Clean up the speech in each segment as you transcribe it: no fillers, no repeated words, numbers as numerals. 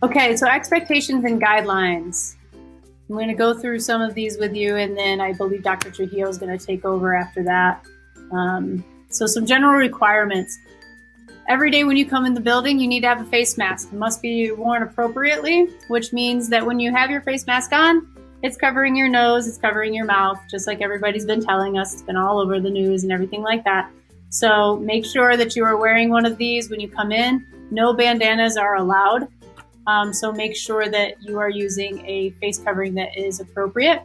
Okay, so expectations and guidelines. I'm going to go through some of these with you, and then I believe Dr. Trujillo is going to take over after that. So some general requirements. Every day when you come in the building, you need to have a face mask. It must be worn appropriately, which means that when you have your face mask on, it's covering your nose, it's covering your mouth, just like everybody's been telling us. It's been all over the news and everything like that. So make sure that you are wearing one of these when you come in. No bandanas are allowed. So make sure that you are using a face covering that is appropriate.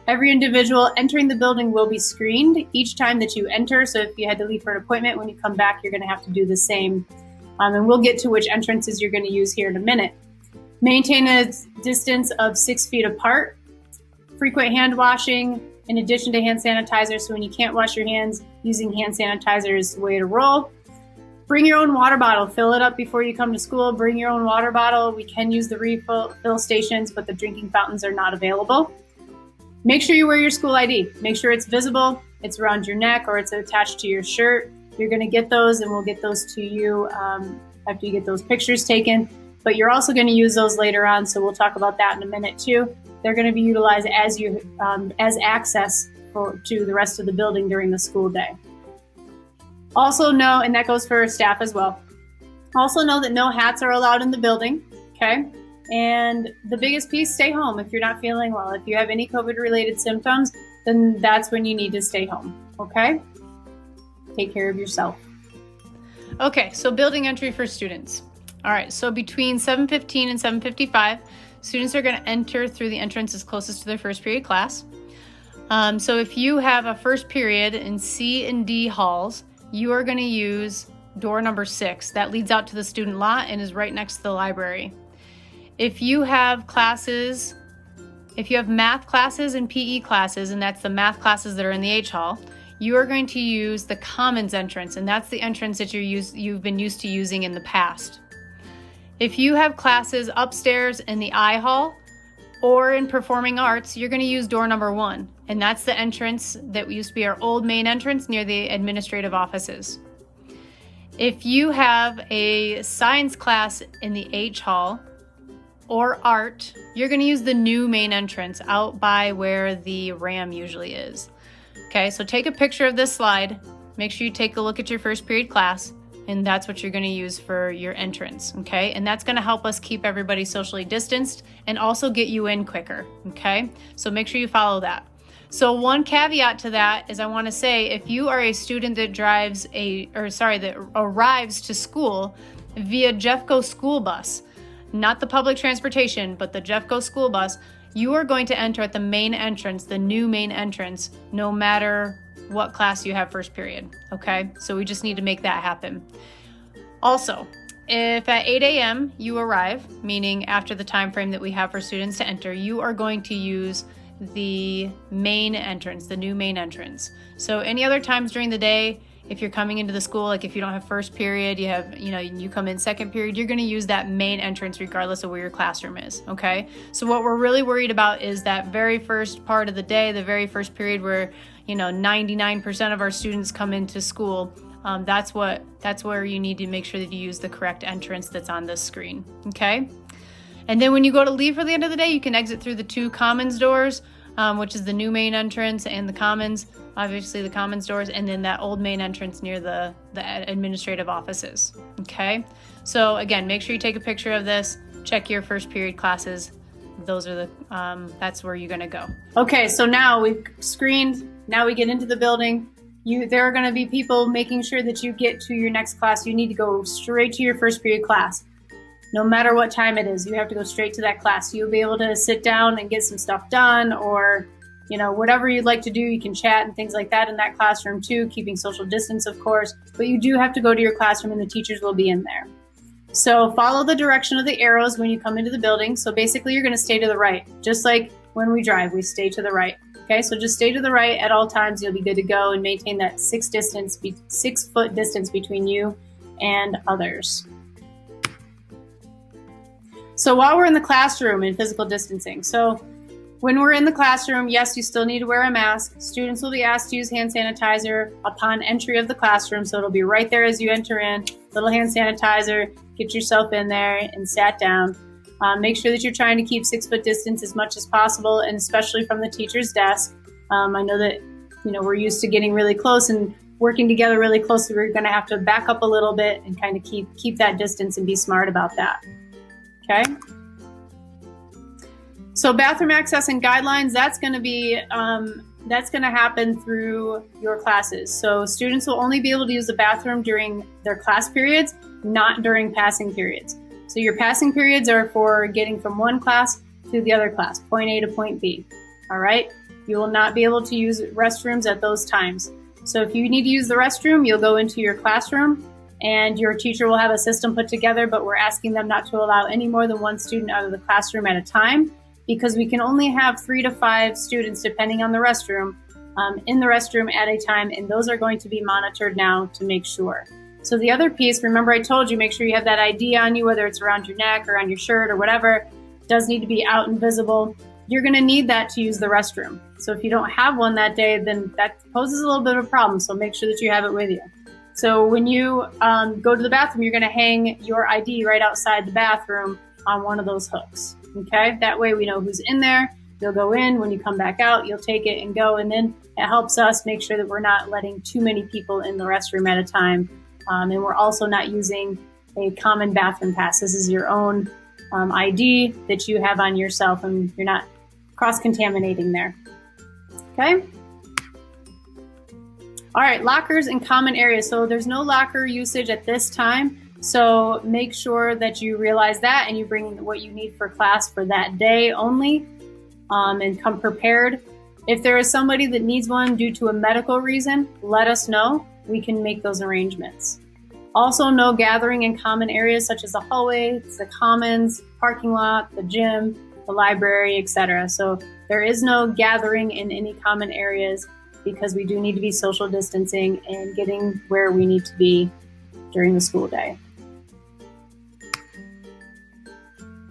Every individual entering the building will be screened each time that you enter. So if you had to leave for an appointment, when you come back, you're going to have to do the same. And we'll get to which entrances you're going to use here in a minute. Maintain a distance of 6 feet apart. Frequent hand washing in addition to hand sanitizer. So when you can't wash your hands, using hand sanitizer is the way to roll. Bring your own water bottle. Fill it up before you come to school. Bring your own water bottle. We can use the refill stations, but the drinking fountains are not available. Make sure you wear your school ID. Make sure it's visible, it's around your neck, or it's attached to your shirt. You're going to get those, and we'll get those to you after you get those pictures taken. But you're also going to use those later on, so we'll talk about that in a minute too. They're going to be utilized as access to the rest of the building during the school day. Also know, and that goes for staff as well, also know that no hats are allowed in the building, okay? And the biggest piece, stay home if you're not feeling well. If you have any COVID-related symptoms, then that's when you need to stay home, okay? Take care of yourself. Okay, so building entry for students. All right, so between 7:15 and 7:55, students are going to enter through the entrances closest to their first period class. So if you have a first period in C and D halls, you are going to use door number 6. That leads out to the student lot and is right next to the library. If you have math classes and PE classes, and that's the math classes that are in the H hall, you are going to use the commons entrance, and that's the entrance that you've been used to using in the past. If you have classes upstairs in the I hall or in performing arts, you're going to use door number 1, and that's the entrance that used to be our old main entrance near the administrative offices. If you have a science class in the H hall or art, you're going to use the new main entrance out by where the RAM usually is. Okay, so take a picture of this slide. Make sure you take a look at your first period class, and that's what you're going to use for your entrance, okay? And that's going to help us keep everybody socially distanced and also get you in quicker, okay? So make sure you follow that. So one caveat to that is I want to say, if you are a student that that arrives to school via Jeffco school bus, not the public transportation, but the Jeffco school bus, you are going to enter at the main entrance, the new main entrance, no matter what class you have first period, okay? So we just need to make that happen. Also, if at 8 a.m. you arrive, meaning after the time frame that we have for students to enter, you are going to use the main entrance, the new main entrance. So any other times during the day, if you're coming into the school, like if you don't have first period, you come in second period, you're going to use that main entrance regardless of where your classroom is, okay? So what we're really worried about is that very first part of the day, the very first period where 99% of our students come into school. That's where you need to make sure that you use the correct entrance that's on this screen, okay? And then when you go to leave for the end of the day, you can exit through the 2 commons doors, which is the new main entrance and the commons, obviously the commons doors, and then that old main entrance near the administrative offices, okay? So again, make sure you take a picture of this, check your first period classes. Those are that's where you're gonna go. Okay, so now we've screened, now we get into the building. There are gonna be people making sure that you get to your next class. You need to go straight to your first period class. No matter what time it is, you have to go straight to that class. You'll be able to sit down and get some stuff done, or whatever you'd like to do. You can chat and things like that in that classroom too, keeping social distance, of course, but you do have to go to your classroom and the teachers will be in there. So follow the direction of the arrows when you come into the building. So basically you're going to stay to the right, just like when we drive, we stay to the right. Okay, so just stay to the right at all times. You'll be good to go, and maintain that 6 foot distance between you and others. So while we're in the classroom in physical distancing, so when we're in the classroom, yes, you still need to wear a mask. Students will be asked to use hand sanitizer upon entry of the classroom. So it'll be right there as you enter in, little hand sanitizer, get yourself in there and sat down. Make sure that you're trying to keep 6 foot distance as much as possible, and especially from the teacher's desk. I know that, we're used to getting really close and working together really closely. We're going to have to back up a little bit and kind of keep that distance and be smart about that. Okay. So bathroom access and guidelines, that's going to happen through your classes. So students will only be able to use the bathroom during their class periods, not during passing periods. So your passing periods are for getting from one class to the other class, point A to point B. All right. You will not be able to use restrooms at those times. So if you need to use the restroom, you'll go into your classroom and your teacher will have a system put together, but we're asking them not to allow any more than one student out of the classroom at a time, because we can only have 3 to 5 students, depending on the restroom, in the restroom at a time, and those are going to be monitored now to make sure. So the other piece, remember I told you, make sure you have that ID on you, whether it's around your neck or on your shirt or whatever. It does need to be out and visible. You're going to need that to use the restroom. So if you don't have one that day, then that poses a little bit of a problem. So make sure that you have it with you. So when you go to the bathroom, you're going to hang your ID right outside the bathroom on one of those hooks. Okay, that way we know who's in there. You'll go in. When you come back out, you'll take it and go. And then it helps us make sure that we're not letting too many people in the restroom at a time. And we're also not using a common bathroom pass. This is your own ID that you have on yourself, and you're not cross-contaminating there. Okay? All right, lockers and common areas. So there's no locker usage at this time. So make sure that you realize that and you bring what you need for class for that day only, and come prepared. If there is somebody that needs one due to a medical reason, let us know. We can make those arrangements. Also, no gathering in common areas such as the hallway, the commons, parking lot, the gym, the library, etc. So there is no gathering in any common areas, because we do need to be social distancing and getting where we need to be during the school day.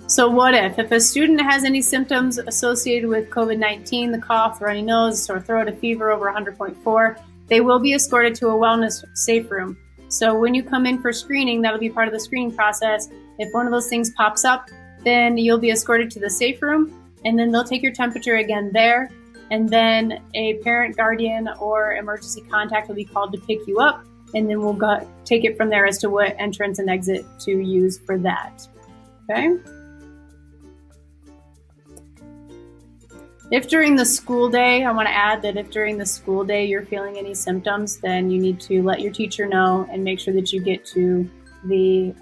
So what if a student has any symptoms associated with COVID-19, the cough, runny nose, sore throat, a fever over 100.4, they will be escorted to a wellness safe room. So when you come in for screening, that'll be part of the screening process. If one of those things pops up, then you'll be escorted to the safe room, and then they'll take your temperature again there. And then a parent, guardian, or emergency contact will be called to pick you up, and then we'll take it from there as to what entrance and exit to use for that. Okay? If during the school day, I want to add that if during the school day you're feeling any symptoms, then you need to let your teacher know and make sure that you get to the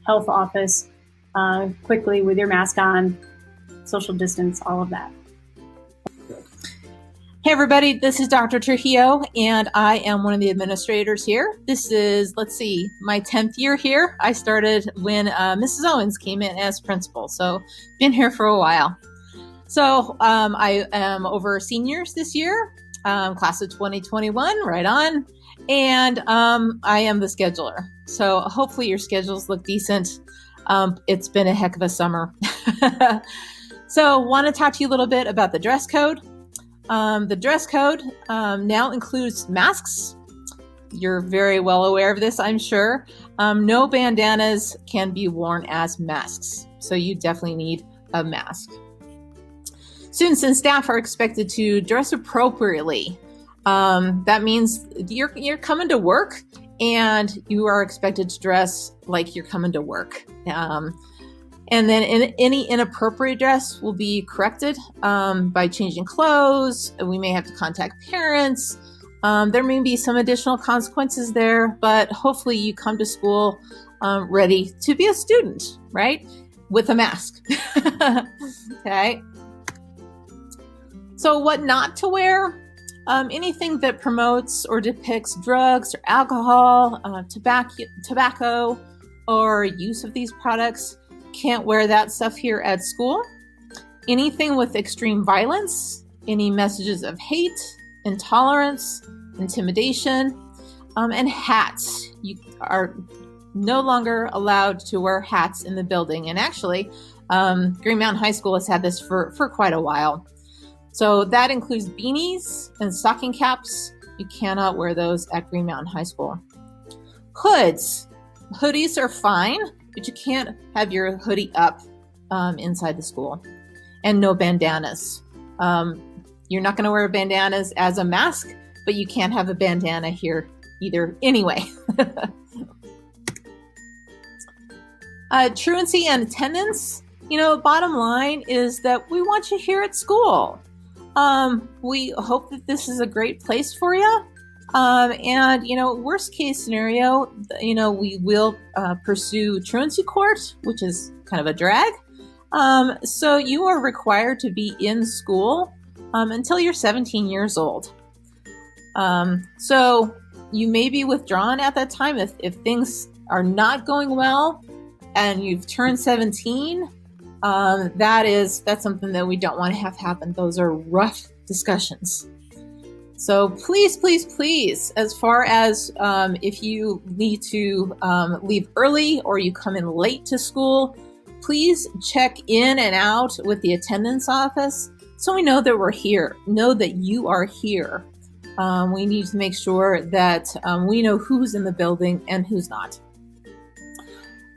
health office quickly with your mask on, social distance, all of that. Hey everybody, this is Dr. Trujillo, and I am one of the administrators here. This is, my 10th year here. I started when Mrs. Owens came in as principal, so been here for a while. So I am over seniors this year, class of 2021, right on, and I am the scheduler. So hopefully your schedules look decent. It's been a heck of a summer. So want to talk to you a little bit about the dress code. The dress code now includes masks. You're very well aware of this, I'm sure. No bandanas can be worn as masks, so you definitely need a mask. Students and staff are expected to dress appropriately. That means you're coming to work, and you are expected to dress like you're coming to work. And then any inappropriate dress will be corrected by changing clothes. We may have to contact parents. There may be some additional consequences there, but hopefully you come to school ready to be a student, right? With a mask. Okay. So what not to wear? Anything that promotes or depicts drugs or alcohol, tobacco, or use of these products. Can't wear that stuff here at school. Anything with extreme violence, any messages of hate, intolerance, intimidation, and hats. You are no longer allowed to wear hats in the building. And actually, Green Mountain High School has had this for quite a while. So that includes beanies and stocking caps. You cannot wear those at Green Mountain High School. Hoods. Hoodies are fine, but you can't have your hoodie up inside the school, and no bandanas. You're not going to wear bandanas as a mask, but you can't have a bandana here either anyway. Truancy and attendance. Bottom line is that we want you here at school. We hope that this is a great place for you. And worst case scenario, we will pursue truancy court, which is kind of a drag. So you are required to be in school until you're 17 years old. So you may be withdrawn at that time if things are not going well and you've turned 17. That's something that we don't want to have happen. Those are rough discussions. So please, please, please, as far as if you need to leave early or you come in late to school, please check in and out with the attendance office so we know that we're here, know that you are here. We need to make sure that we know who's in the building and who's not.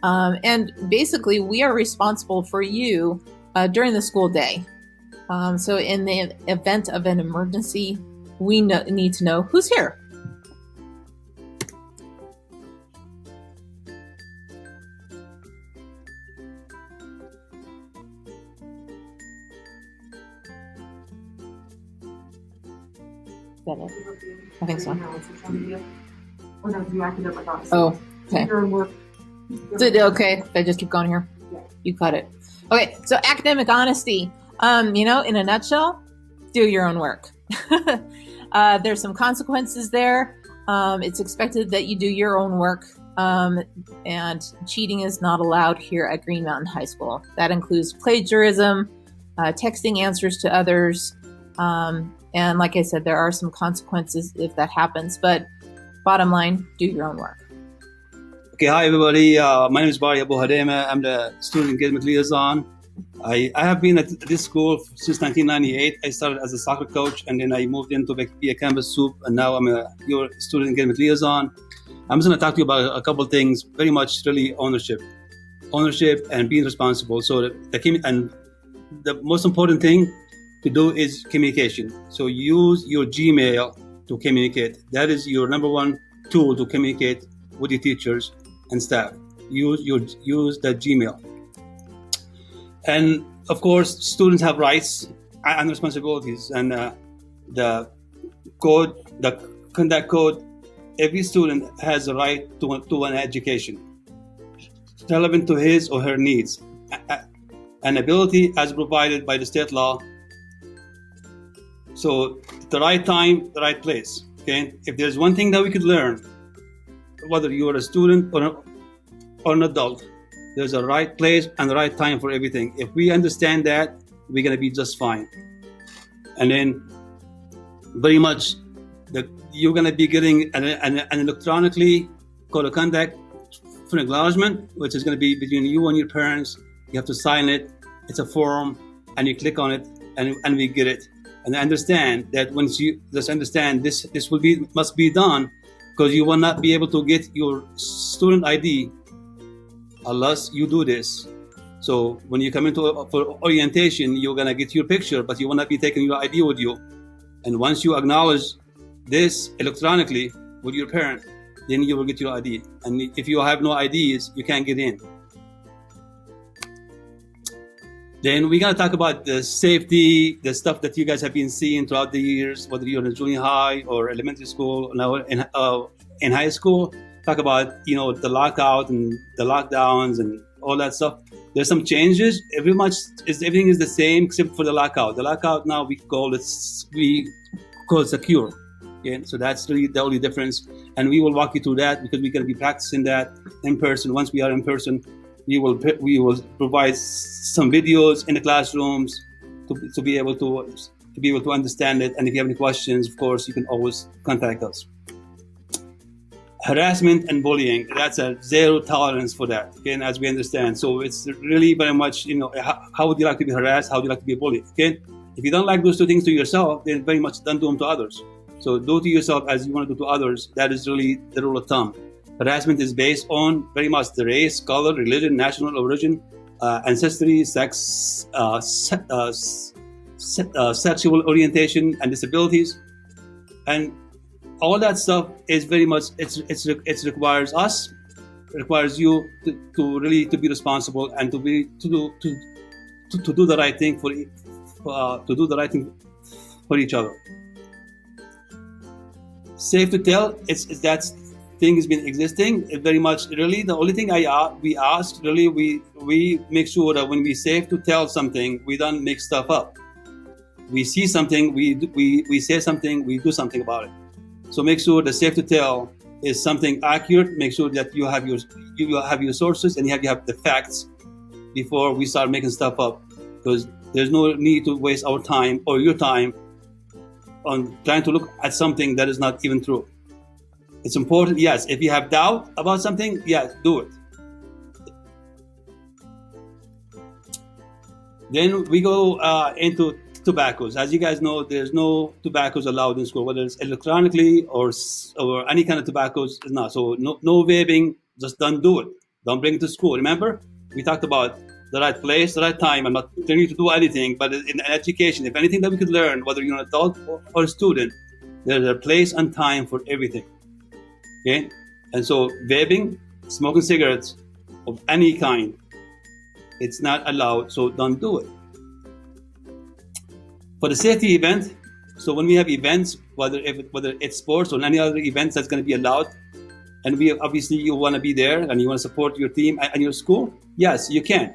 And basically, we are responsible for you during the school day. So in the event of an emergency, we need to know who's here. Is that it? I think so. Oh, okay. Okay, I just keep going here. You cut it. Okay, so academic honesty. In a nutshell, do your own work. There's some consequences there. It's expected that you do your own work, and cheating is not allowed here at Green Mountain High School. That includes plagiarism, texting answers to others, and like I said, there are some consequences if that happens. But bottom line, do your own work. Okay, hi everybody. My name is Bari Abu Hadema. I'm the Student Engagement Liaison. I have been at this school since 1998. I started as a soccer coach, and then I moved into be a campus soup, and now I'm your Student Engagement Liaison. I'm just going to talk to you about a couple of things, very much really ownership and being responsible. So the most important thing to do is communication. So use your Gmail to communicate. That is your number one tool to communicate with your teachers and staff. Use the Gmail. And of course, students have rights and responsibilities. And the conduct code, every student has a right to an education relevant to his or her needs, an ability as provided by the state law. So the right time, the right place. Okay. If there's one thing that we could learn, whether you're a student or an adult, there's a right place and the right time for everything. If we understand that, we're going to be just fine. And then very much you're going to be getting an electronically code of conduct for acknowledgement, which is going to be between you and your parents. You have to sign it. It's a form, and you click on it, and we get it. And understand that once you just understand this must be done, because you will not be able to get your student ID unless you do this. So when you come into for orientation, you're gonna get your picture, but you will not be taking your ID with you. And once you acknowledge this electronically with your parent, then you will get your ID. And if you have no IDs, you can't get in. Then we're gonna talk about the safety, the stuff that you guys have been seeing throughout the years, whether you're in junior high or elementary school, now in high school. Talk about the lockout and the lockdowns and all that stuff. There's some changes. Everything is the same except for the lockout. The lockout now we call it secure. Okay, so that's really the only difference. And we will walk you through that because we're gonna be practicing that in person. Once we are in person, we will provide some videos in the classrooms to be able to understand it. And if you have any questions, of course, you can always contact us. Harassment and bullying, that's a zero tolerance for that, okay, and as we understand. So it's really very much, how would you like to be harassed? How would you like to be bullied? Okay, if you don't like those two things to yourself, then very much don't do them to others. So do to yourself as you want to do to others. That is really the rule of thumb. Harassment is based on very much the race, color, religion, national origin, ancestry, sex, sexual orientation, and disabilities, and all that stuff is very much it requires us, requires you to really to be responsible and to do the right thing for each other. Safe to tell, it's that thing has been existing very much. Really, the only thing we ask, really, we make sure that when we safe to tell something, we don't make stuff up. We see something, we say something, we do something about it. So make sure the safe to tell is something accurate. Make sure that you have your sources and you have the facts before we start making stuff up, because there's no need to waste our time or your time on trying to look at something that is not even true. It's important, yes. If you have doubt about something, yes, do it. Then we go into tobaccos. As you guys know, there's no tobaccos allowed in school, whether it's electronically or any kind of tobaccos is not. So no vaping, just don't do it. Don't bring it to school. Remember, we talked about the right place, the right time. I'm not telling you to do anything, but in education, if anything that we could learn, whether you're an adult or a student, there's a place and time for everything. Okay? And so vaping, smoking cigarettes of any kind, it's not allowed, so don't do it. For the safety event, so when we have events, whether it's sports or any other events that's going to be allowed, and we obviously you want to be there and you want to support your team and your school, yes, you can.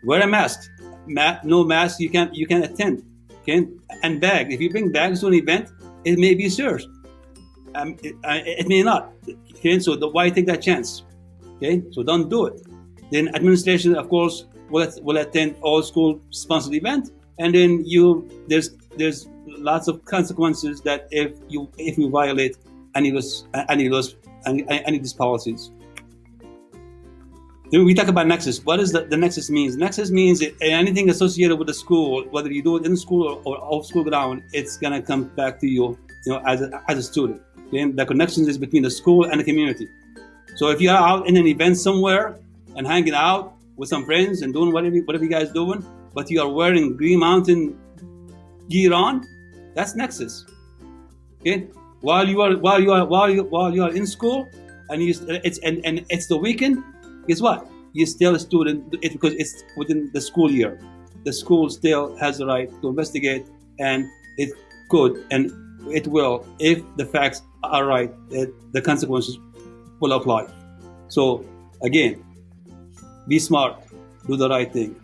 Wear a mask. No mask, you can attend. Okay? And bag. If you bring bags to an event, it may be served. It may not. Okay? So why take that chance? Okay? So don't do it. Then administration, of course, will attend all school sponsored event, and then there's lots of consequences that if you violate any of these policies. Then we talk about nexus. What does the nexus means? Nexus means anything associated with the school, whether you do it in school or off school ground, it's gonna come back to you, as a student. Okay? The connection is between the school and the community. So if you are out in an event somewhere and hanging out with some friends and doing whatever you guys doing, but you are wearing Green Mountain gear on, that's nexus. Okay? While you are in school and it's the weekend, guess what? You're still a student because it's within the school year. The school still has the right to investigate, and it could and it will, if the facts are right, the consequences will apply. So again, be smart, do the right thing.